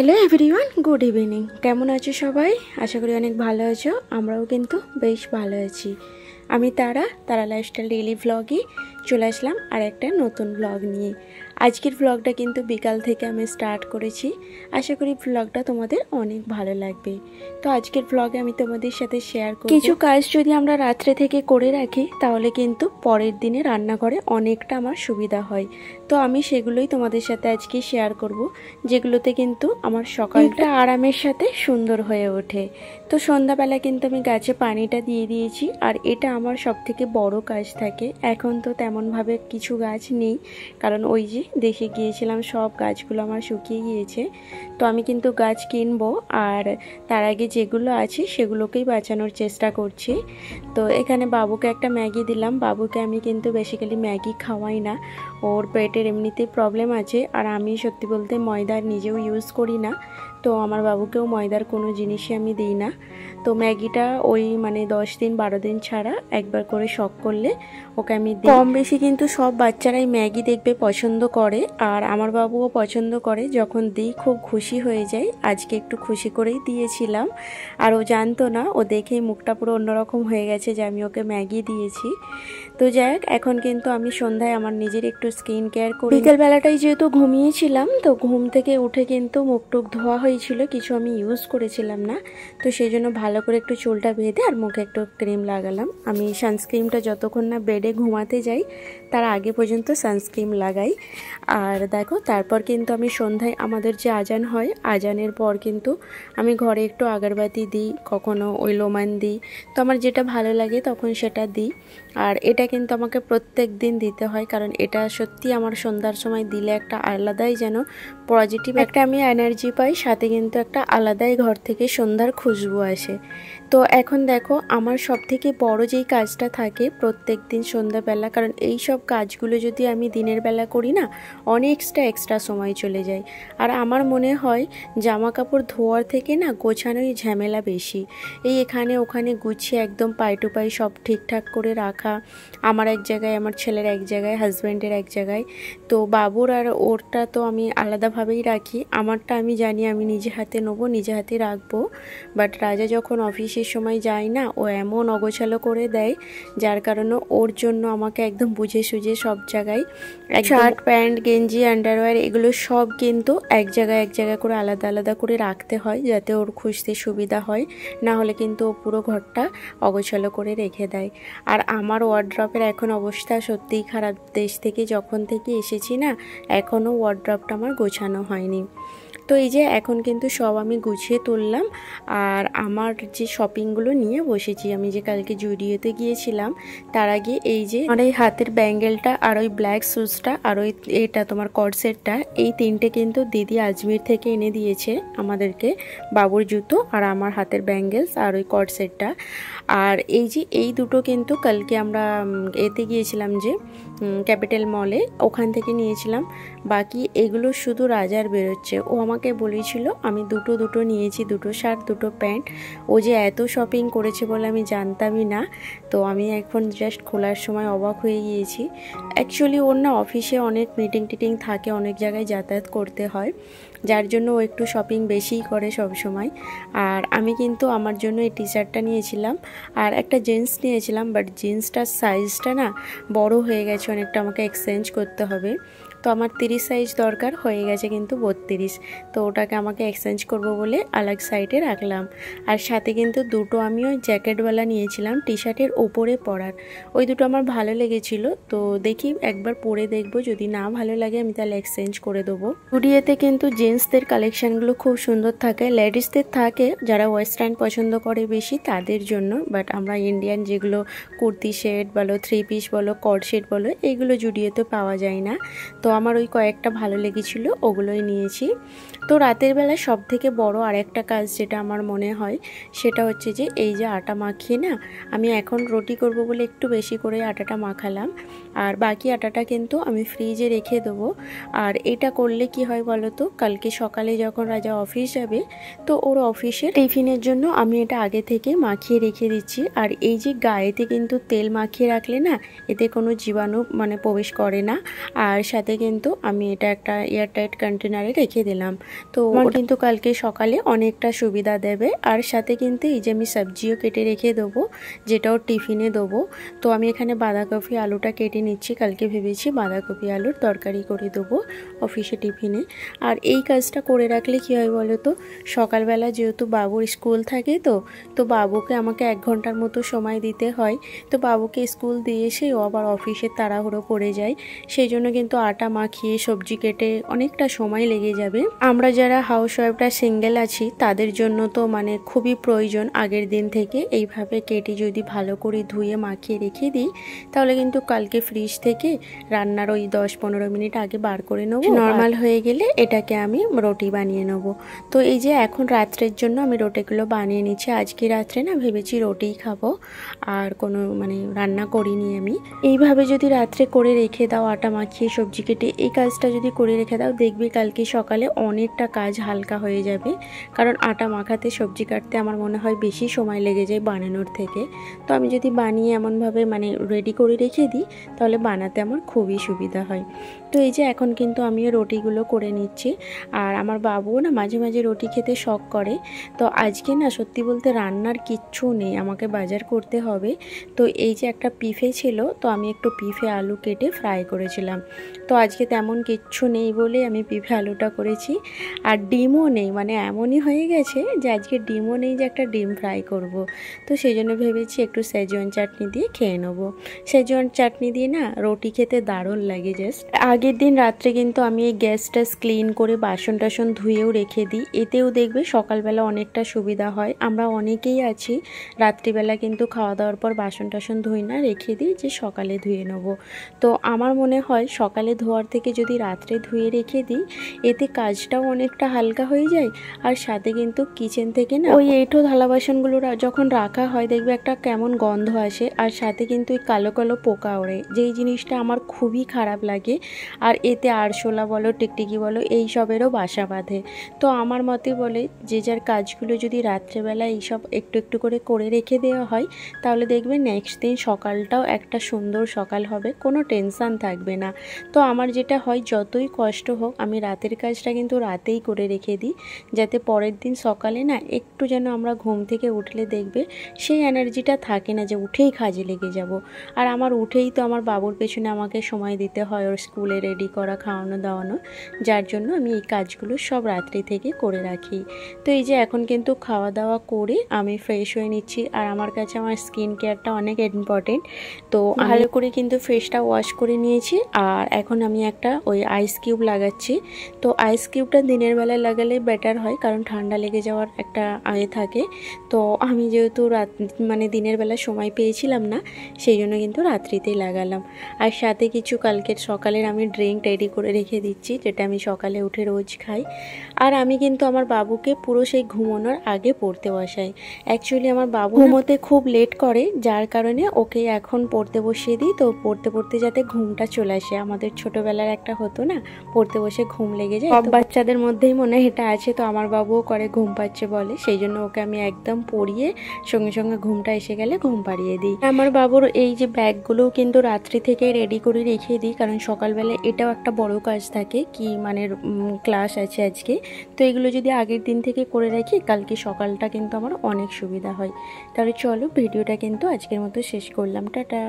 Hello everyone, good evening. কেমন আছো সবাই? আশা করি অনেক ভালো আছো। আমরাও কিন্তু বেশ ভালো আছি। আমি তারা লাইফস্টাইল ডেইলি ভ্লগে চলে আসলাম আর একটা নতুন ভ্লগ নিয়ে। আজকের ভ্লগটা কিন্তু বিকাল থেকে আমি স্টার্ট করেছি। আশা করি ভ্লগটা তোমাদের অনেক ভালো লাগবে। তো আজকের ভ্লগে আমি তোমাদের সাথে শেয়ার করব কিছু কাজ যদি আমরা রাত্রে থেকে করে রাখি তাহলে কিন্তু পরের দিনে রান্নাঘরে অনেকটা আমার সুবিধা হয়। তো আমি সেগুলোই তোমাদের সাথে আজকে শেয়ার করব, যেগুলোতে কিন্তু আমার সকালটা আরামের সাথে সুন্দর হয়ে ওঠে। তো সন্ধ্যাবেলা কিন্তু আমি গাছে পানিটা দিয়ে দিয়েছি, আর এটা আমার সবথেকে বড় কাজ থাকে। এখন তো তেমনভাবে কিছু গাছ নেই, কারণ ওই যে দেশে গিয়েছিলাম, সব গাছগুলো আমার শুকিয়ে গিয়েছে। তো আমি কিন্তু গাছ কিনবো, আর তার আগে যেগুলো আছে সেগুলোকেই বাঁচানোর চেষ্টা করছি। তো এখানে বাবুকে একটা ম্যাগি দিলাম। বাবুকে আমি কিন্তু বেসিক্যালি ম্যাগি খাওয়াই না, ওর পেটের এমনিতেই প্রবলেম আছে। আর আমি সত্যি বলতে ময়দা নিজেও ইউজ করি না, তো আমার বাবুকেও ময়দার কোনো জিনিসই আমি দিই না। তো ম্যাগিটা ওই 10 দিন 12 দিন ছাড়া একবার করে শখ করলে ওকে আমি দিই। কম বেশি কিন্তু সব বাচ্চারাই ম্যাগি দেখবে পছন্দ করে, আর আমার বাবুও পছন্দ করে। যখন দিই খুব খুশি হয়ে যায়। আজকে একটু খুশি করেই দিয়েছিলাম, আর ও জানতো না, ও দেখেই মুখটা পুরো অন্যরকম হয়ে গেছে যে আমি ওকে ম্যাগি দিয়েছি। তো যাই হোক, এখন কিন্তু আমি সন্ধ্যায় আমার নিজের একটু স্কিন কেয়ার করি। বিকেলবেলাটাই যেহেতু ঘুমিয়েছিলাম, তো ঘুম থেকে উঠে কিন্তু মুখ টুক ধোয়া হয়েছিল, কিছু আমি ইউজ করেছিলাম না। তো সেই জন্য ভালো করে একটু চুলটা বেঁধে আর মুখে একটু ক্রিম লাগালাম। আমি সানস্ক্রিমটা যতক্ষণ না বেডে ঘুমাতে যাই তার আগে পর্যন্ত সানস্ক্রিম লাগাই। আর দেখো, তারপর কিন্তু আমি সন্ধ্যায় আমাদের যে আজান হয়, আজানের পর কিন্তু আমি ঘরে একটু আগরবাতি দিই, কখনো ওই লোমান দিই। তো আমার যেটা ভালো লাগে তখন সেটা দিই। আর এটা কিন্তু আমাকে প্রত্যেক দিন দিতে হয়, কারণ এটা সত্যি আমার সন্ধ্যার সময় দিলে একটা আলাদাই যেন পজিটিভ একটা আমি এনার্জি পাই, সাথে কিন্তু একটা আলাদাই ঘর থেকে সন্ধ্যার খুশবু আসে। তো এখন দেখো, আমার সব থেকে বড় যেই কাজটা থাকে প্রত্যেক দিন সন্ধ্যাবেলা, কারণ এই সব কাজগুলো যদি আমি দিনের বেলা করি না, অনেকটা এক্সট্রা সময় চলে যায়। আর আমার মনে হয় জামা কাপড় ধোয়ার থেকে না গোছানোই ঝামেলা বেশি। এই এখানে ওখানে গুছিয়ে একদম পাই টু পাই সব ঠিকঠাক করে রাখা, আমার এক জায়গায়, আমার ছেলের এক জায়গায়, হাজব্যান্ডের এক জায়গায়। তো বাবুর আর ওরটা তো আমি আলাদাভাবেই রাখি। আমারটা আমি জানি আমি নিজে হাতে নেবো, নিজে হাতে রাখবো। বাট রাজা যখন অফিসের সময় যায় না, ও এমন অগোছালো করে দেয়, যার কারণে ওর জন্য আমাকে একদম বুঝে সুঝে সব জায়গায় শার্ট প্যান্ট গেঞ্জি আন্ডারওয়্যার এগুলো সব কিন্তু এক জায়গায় করে আলাদা আলাদা করে রাখতে হয়, যাতে ওর খুঁজতে সুবিধা হয়। না হলে কিন্তু ও পুরো ঘরটা অগোছালো করে রেখে দেয়। আর আমার ওয়ার্ড্রপের এখন অবস্থা সত্যিই খারাপ। দেশ থেকে যখন থেকে এসেছি না, এখনও ওয়ার্ড্রপটা আমার গোছানো হয়নি। তো এই যে এখন কিন্তু সব আমি গুছিয়ে তুললাম, আর আমার যে শপিংগুলো নিয়ে বসেছি। আমি যে কালকে জুডিওতে গিয়েছিলাম, তার আগে এই যে আমার এই হাতের ব্যাঙ্গেলটা, আর ওই ব্ল্যাক শুজটা, আর ওই এটা তোমার কর্ডসেটটা, এই তিনটে কিন্তু দিদি আজমির থেকে এনে দিয়েছে আমাদেরকে। বাবুর জুতো আর আমার হাতের ব্যাঙ্গেলস আর ওই কর্ডসেটটা। আর এই যে এই দুটো কিন্তু কালকে আমরা এতে গিয়েছিলাম যে ক্যাপিটাল মলে, ওখান থেকে নিয়েছিলাম। বাকি এগুলো শুধু রাজার বেরোচ্ছে। ও আমাকে বলেছিল আমি দুটো নিয়েছি, দুটো শার্ট দুটো প্যান্ট। ও যে এত শপিং করেছে বলে আমি জানতামই না। তো আমি এখন জাস্ট খোলার সময় অবাক হয়ে গিয়েছি। অ্যাকচুয়ালি ওর না অফিসে অনেক মিটিং টিটিং থাকে, অনেক জায়গায় যাতায়াত করতে হয়, যার জন্য ও একটু শপিং বেশিই করে সব সময়। আর আমি কিন্তু আমার জন্য এই টি শার্টটা নিয়েছিলাম, আর একটা জিন্স নিয়েছিলাম। বাট জিন্সটার সাইজটা না বড় হয়ে গেছে অনেকটা, আমাকে এক্সচেঞ্জ করতে হবে। তো আমার 30 সাইজ দরকার, হয়ে গেছে কিন্তু 32। তো ওটাকে আমাকে এক্সচেঞ্জ করব বলে আলাগ সাইডে রাখলাম। আর সাথে কিন্তু দুটো আমি ওই জ্যাকেটওয়ালা নিয়েছিলাম টি শার্টের ওপরে পরার। ওই দুটো আমার ভালো লেগেছিল, তো দেখি একবার পরে দেখবো, যদি না ভালো লাগে আমি তাহলে এক্সচেঞ্জ করে দেবো। জুডিওতে কিন্তু জেন্টসদের কালেকশানগুলো খুব সুন্দর থাকে, লেডিসদের থাকে যারা ওয়েস্টার্ন পছন্দ করে বেশি তাদের জন্য। বাট আমরা ইন্ডিয়ান যেগুলো কুর্তি সেট বলো, থ্রি পিস বলো, কট সেট বলো, এইগুলো জুডিওতে পাওয়া যায় না। তো আমার ওই কয়েকটা ভালো লেগেছিলো, ওগুলোই নিয়েছি। তো রাতের বেলা সব থেকে বড় আরেকটা কাজ যেটা আমার মনে হয়, সেটা হচ্ছে যে এই যে আটা মাখিয়ে না, আমি এখন রুটি করব বলে একটু বেশি করে আটাটা মাখালাম, আর বাকি আটাটা কিন্তু আমি ফ্রিজে রেখে দেবো। আর এটা করলে কি হয় বলো তো, কালকে সকালে যখন রাজা অফিস যাবে, তো ওর অফিসের টিফিনের জন্য আমি এটা আগে থেকে মাখিয়ে রেখে দিচ্ছি। আর এই যে গায়েতে কিন্তু তেল মাখিয়ে রাখলে না, এতে কোনো জীবাণু মানে প্রবেশ করে না। আর সাথে কিন্তু আমি এটা একটা এয়ারটাইট কন্টেনারে রেখে দিলাম। তো আমার কিন্তু কালকে সকালে অনেকটা সুবিধা দেবে। আর সাথে কিন্তু এই যে আমি সবজিও কেটে রেখে দেবো, যেটাও টিফিনে দেবো। তো আমি এখানে বাঁধাকপি আলুটা কেটে নিচ্ছি, কালকে ভেবেছি বাঁধাকপি আলুর তরকারি করে দেবো অফিসে টিফিনে। আর এই কাজটা করে রাখলে কী হয় বলো তো, সকালবেলা যেহেতু বাবুর স্কুল থাকে তো বাবুকে আমাকে 1 ঘন্টার মতো সময় দিতে হয়। তো বাবুকে স্কুল দিয়ে এসে ও আবার অফিসের তাড়াহুড়ো করে যায়, সেই জন্য কিন্তু আটা মাখিয়ে সবজি কেটে অনেকটা সময় লেগে যাবে। আমরা যারা হাউসওয়াইফরা সিঙ্গেল আছি তাদের জন্য তো মানে খুবই প্রয়োজন আগের দিন থেকে এইভাবে কেটে যদি ভালো করে ধুয়ে মাখিয়ে রেখে দিই, তাহলে কিন্তু কালকে ফ্রিজ থেকে রান্নার ওই 10-15 মিনিট আগে বার করে নেবো। নর্মাল হয়ে গেলে এটাকে আমি রুটি বানিয়ে নেবো। তো এই যে এখন রাত্রের জন্য আমি রুটিগুলো বানিয়ে নিচ্ছি। আজকে রাত্রে না ভেবেছি রুটিই খাবো, আর কোনো মানে রান্না করিনি আমি। এইভাবে যদি রাত্রে করে রেখে দাও আটা মাখিয়ে সবজি কেটে, এই কাজটা যদি করে রেখে দাও দেখবে কালকে সকালে অনেকটা কাজ হালকা হয়ে যাবে। কারণ আটা মাখাতে সবজি কাটতে আমার মনে হয় বেশি সময় লেগে যায় বানানোর থেকে। তো আমি যদি বানিয়ে এমনভাবে মানে রেডি করে রেখে দিই তাহলে বানাতে আমার খুবই সুবিধা হয়। তো এই যে এখন কিন্তু আমিও রুটিগুলো করে নিচ্ছি। আর আমার বাবুও না মাঝে মাঝে রুটি খেতে শখ করে। তো আজকে না সত্যি বলতে রান্নার কিচ্ছু নেই, আমাকে বাজার করতে হবে। তো এই যে একটা পিফে ছিল, তো আমি একটু পিফে আলু কেটে ফ্রাই করেছিলাম। তো আজকে তেমন কিচ্ছু নেই বলে আমি পিফে আলুটা করেছি। আর ডিমও নেই, মানে এমনই হয়ে গেছে যে আজকে ডিমও নেই যে একটা ডিম ফ্রাই করব। তো সেই জন্য ভেবেছি একটু সেজওয়ান চাটনি দিয়ে খেয়ে নেবো। সেজওয়ান চাটনি দিয়ে না রুটি খেতে দারুণ লাগে। জাস্ট আগের দিন রাত্রে কিন্তু আমি এই গ্যাসটা ক্লিন করে বাসন টাসন ধুয়েও রেখে দিই, এতেও দেখবে সকালবেলা অনেকটা সুবিধা হয়। আমরা অনেকেই আছি রাত্রিবেলা কিন্তু খাওয়া দাওয়ার পর বাসন টাসন ধুই না, রেখে দিই যে সকালে ধুয়ে নেবো। তো আমার মনে হয় সকালে ধোয়ার থেকে যদি রাত্রে ধুয়ে রেখে দিই, এতে কাজটাও অনেকটা হালকা হয়ে যায়। আর সাথে কিন্তু কিচেন থেকে না ওই এঁঠো থালা বাসনগুলো যখন রাখা হয় দেখবে একটা কেমন গন্ধ আসে, আর সাথে কিন্তু ওই কালো কালো পোকা ওড়ে, যেই জিনিসটা আমার খুবই খারাপ লাগে। আর এতে আরশোলা বলো টিকটিকি বলো এই সবেরও বাসা বাঁধে। তো আমার মতে বলে যে যার কাজগুলো যদি রাত্রেবেলা এইসব একটু একটু করে রেখে দেওয়া হয়, তাহলে দেখবে নেক্সট দিন সকালটাও একটা সুন্দর সকাল হবে, কোনো টেনশান থাকবে না। তো আমার যেটা হয় যতই কষ্ট হোক আমি রাতের কাজটা কিন্তু রাতেই করে রেখে দিই, যাতে পরের দিন সকালে না একটু যেন আমরা ঘুম থেকে উঠলে দেখবে সেই এনার্জিটা থাকে না যে উঠেই কাজে লেগে যাব। আর আমার উঠেই তো আমার বাবুর পেছনে আমাকে সময় দিতে হয়, ওর স্কুলে রেডি করা খাওয়ানো দাওয়ানো, যার জন্য আমি এই কাজগুলো সব রাত্রি থেকে করে রাখি। তো এই যে এখন কিন্তু খাওয়া দাওয়া করে আমি ফ্রেশ হয়ে নিচ্ছি। আর আমার কাছে আমার স্কিন কেয়ারটা অনেক ইম্পর্টেন্ট, তো ভালো করে কিন্তু ফেসটা ওয়াশ করে নিয়েছি। আর এখন আমি একটা ওই আইস কিউব লাগাচ্ছি। তো আইস কিউবটা দিনের বেলায় লাগালে বেটার হয়, কারণ ঠান্ডা লেগে যাওয়ার একটা আগে থাকে। তো আমি যেহেতু মানে দিনের বেলা সময় পেয়েছিলাম না, সেই জন্য কিন্তু রাত্রিতেই লাগালাম। আর সাথে কিছু কালকের সকালের আমি ড্রিঙ্ক রেডি করে রেখে দিচ্ছি, যেটা আমি সকালে উঠে রোজ খাই। আর আমি কিন্তু আমার বাবুকে পুরো সেই ঘুমানোর আগে পড়তে বসাই। অ্যাকচুয়ালি আমার বাবু ঘুমোতে খুব লেট করে, যার কারণে ওকে এখন পড়তে বসিয়ে দিই। তো পড়তে পড়তে যাতে ঘুমটা চলে আসে, আমাদের ছোটোবেলার একটা হতো না, পড়তে বসে ঘুম লেগে যায়, সব বাচ্চাদের মধ্যেই মনে হয় এটা আছে। তো আমার বাবুও করে ঘুম পাচ্ছে বলে, সেই জন্য ওকে আমি একদম পড়িয়ে সঙ্গে সঙ্গে ঘুমটা এসে গেলে ঘুম পাড়িয়ে দিই। আমার বাবুর এই যে ব্যাগগুলোও কিন্তু রাত্রি থেকে রেডি করে রেখে দিই, কারণ সকালবেলা এটাও একটা বড় কাজ থাকে কি মানে ক্লাস আছে আজকে। তো এগুলো যদি আগের দিন থেকে করে রাখি, কালকে সকালটা কিন্তু আমার অনেক সুবিধা হয়। তাহলে চলো ভিডিওটা কিন্তু আজকের মতো শেষ করলাম, টাটা।